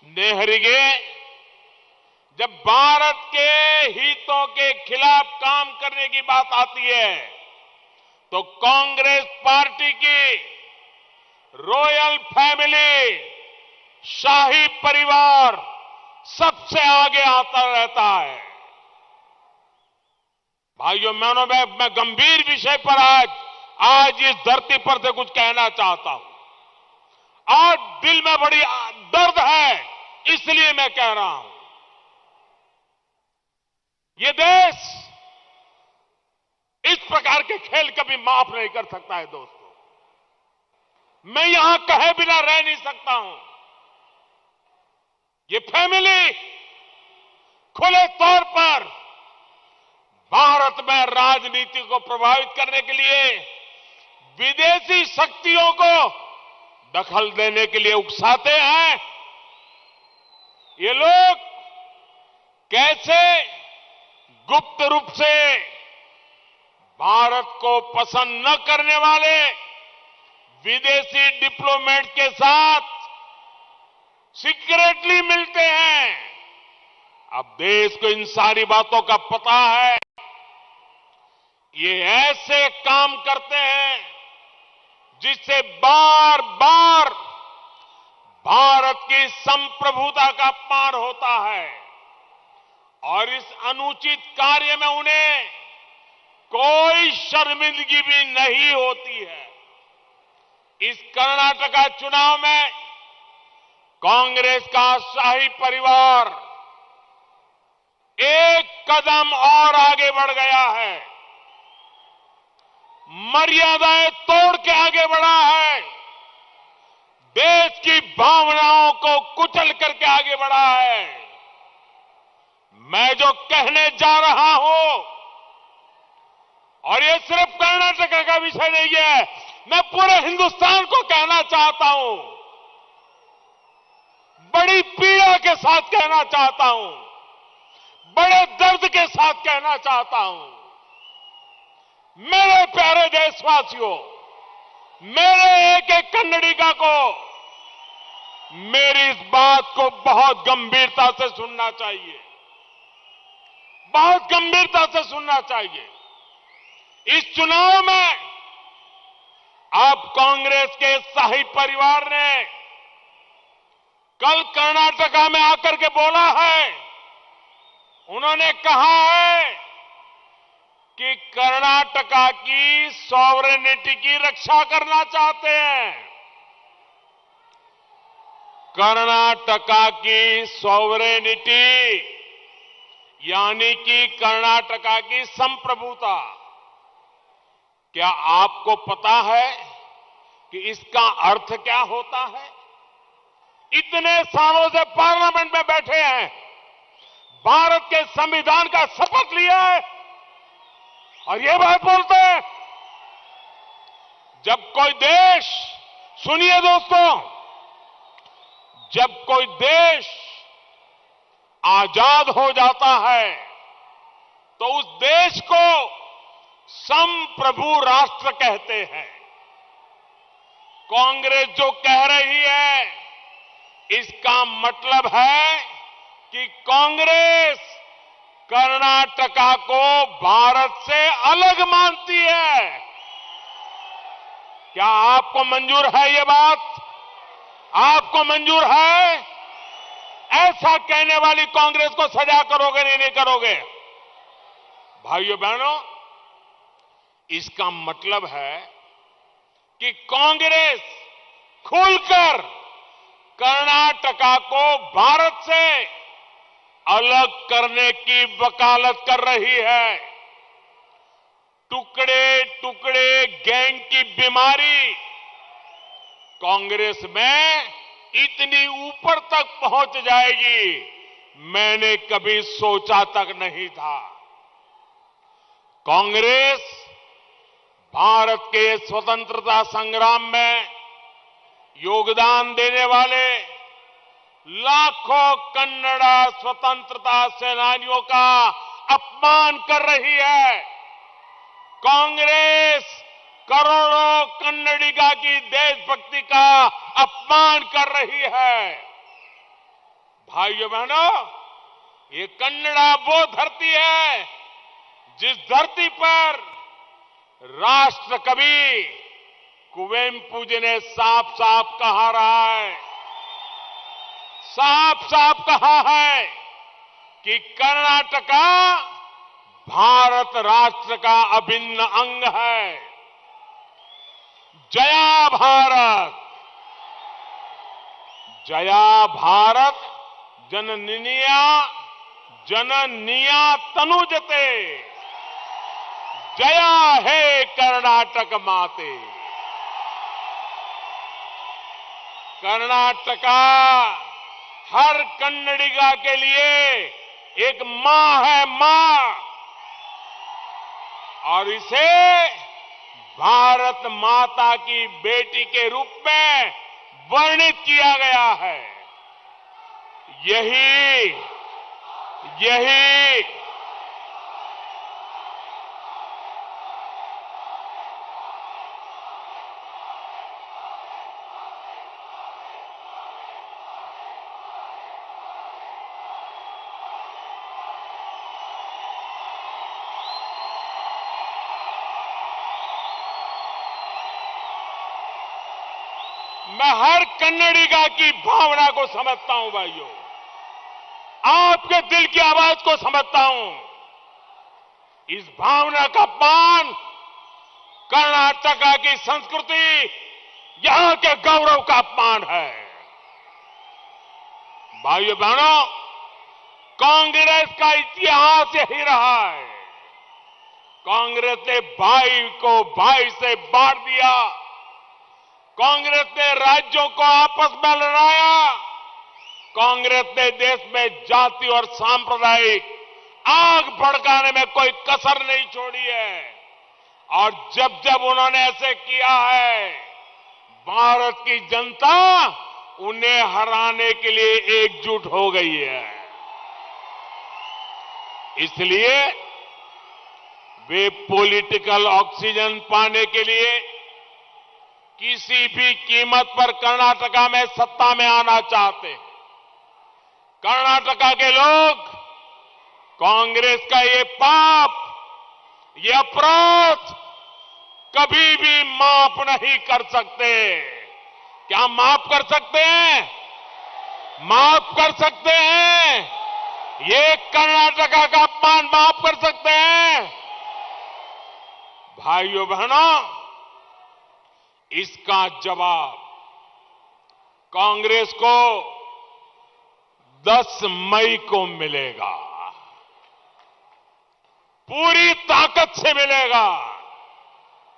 स्नेहरिगे जब भारत के हितों के खिलाफ काम करने की बात आती है तो कांग्रेस पार्टी की रॉयल फैमिली, शाही परिवार सबसे आगे आता रहता है। भाइयों बहनों, मैं गंभीर विषय पर आज इस धरती पर से कुछ कहना चाहता हूं। आज दिल में बड़ी दर्द है, इसलिए मैं कह रहा हूं। ये देश इस प्रकार के खेल कभी माफ नहीं कर सकता है दोस्तों। मैं यहां कहे बिना रह नहीं सकता हूं। ये फैमिली खुले तौर पर भारत में राजनीति को प्रभावित करने के लिए विदेशी शक्तियों को दखल देने के लिए उकसाते हैं। ये लोग कैसे गुप्त रूप से भारत को पसंद न करने वाले विदेशी डिप्लोमेट के साथ सीक्रेटली मिलते हैं। अब देश को इन सारी बातों का पता है। ये ऐसे काम करते हैं जिससे बार बार भारत की संप्रभुता का अपमान होता है और इस अनुचित कार्य में उन्हें कोई शर्मिंदगी भी नहीं होती है। इस कर्नाटका चुनाव में कांग्रेस का शाही परिवार एक कदम और आगे बढ़ गया है, मर्यादाएं तोड़ के आगे बढ़ा है, देश की भावनाओं को कुचल करके आगे बढ़ा है। मैं जो कहने जा रहा हूं, और ये सिर्फ कर्नाटक का विषय नहीं है, मैं पूरे हिंदुस्तान को कहना चाहता हूं, बड़ी पीड़ा के साथ कहना चाहता हूं, बड़े दर्द के साथ कहना चाहता हूं। मेरे प्यारे देशवासियों, मेरे एक एक कन्नडिगा को मेरी इस बात को बहुत गंभीरता से सुनना चाहिए, बहुत गंभीरता से सुनना चाहिए। इस चुनाव में अब कांग्रेस के शाही परिवार ने कल कर्नाटका में आकर के बोला है, उन्होंने कहा है कि कर्नाटका की सॉवरेनिटी की रक्षा करना चाहते हैं। कर्नाटका की सॉवरेनिटी यानी कि कर्नाटका की संप्रभुता, क्या आपको पता है कि इसका अर्थ क्या होता है? इतने सालों से पार्लियामेंट में बैठे हैं, भारत के संविधान का शपथ लिया है और ये बात बोलते हैं। जब कोई देश, सुनिए दोस्तों, जब कोई देश आजाद हो जाता है तो उस देश को संप्रभु राष्ट्र कहते हैं। कांग्रेस जो कह रही है, इसका मतलब है कि कांग्रेस कर्नाटका को भारत से अलग मानती है। क्या आपको मंजूर है ये बात? आपको मंजूर है? ऐसा कहने वाली कांग्रेस को सजा करोगे नहीं करोगे? भाइयों बहनों, इसका मतलब है कि कांग्रेस खुलकर कर्नाटका को भारत से अलग करने की वकालत कर रही है। टुकड़े टुकड़े गैंग की बीमारी कांग्रेस में इतनी ऊपर तक पहुंच जाएगी, मैंने कभी सोचा तक नहीं था। कांग्रेस भारत के स्वतंत्रता संग्राम में योगदान देने वाले लाखों कन्नड़ा स्वतंत्रता सेनानियों का अपमान कर रही है। कांग्रेस करोड़ों कन्नडिगा की देशभक्ति का अपमान कर रही है। भाइयों बहनों, ये कन्नड़ा वो धरती है जिस धरती पर राष्ट्र कवि कुवेंपु जी ने साफ साफ कहा रहा है, साफ साफ कहा है कि कर्नाटका भारत राष्ट्र का अभिन्न अंग है। जया भारत, जया भारत जननिया जननिया तनुजते, जया हे कर्नाटक माते। कर्नाटका हर कन्नडिगा के लिए एक मां है, मां, और इसे भारत माता की बेटी के रूप में वर्णित किया गया है। यही मैं हर कन्नडिगा की भावना को समझता हूं भाइयों, आपके दिल की आवाज को समझता हूं। इस भावना का अपमान कर्नाटका की संस्कृति, यहां के गौरव का अपमान है। भाइयों बहनों, कांग्रेस का इतिहास यही रहा है। कांग्रेस ने भाई को भाई से बांट दिया, कांग्रेस ने राज्यों को आपस में लड़ाया, कांग्रेस ने देश में जाति और सांप्रदायिक आग भड़काने में कोई कसर नहीं छोड़ी है। और जब जब उन्होंने ऐसे किया है, भारत की जनता उन्हें हराने के लिए एकजुट हो गई है। इसलिए वे पॉलिटिकल ऑक्सीजन पाने के लिए किसी भी कीमत पर कर्नाटका में सत्ता में आना चाहते हैं। कर्नाटका के लोग कांग्रेस का ये पाप, ये अपराध कभी भी माफ नहीं कर सकते। क्या माफ कर सकते हैं? माफ कर सकते हैं? ये कर्नाटका का अपमान माफ कर सकते हैं? भाइयों बहनों, इसका जवाब कांग्रेस को 10 मई को मिलेगा, पूरी ताकत से मिलेगा।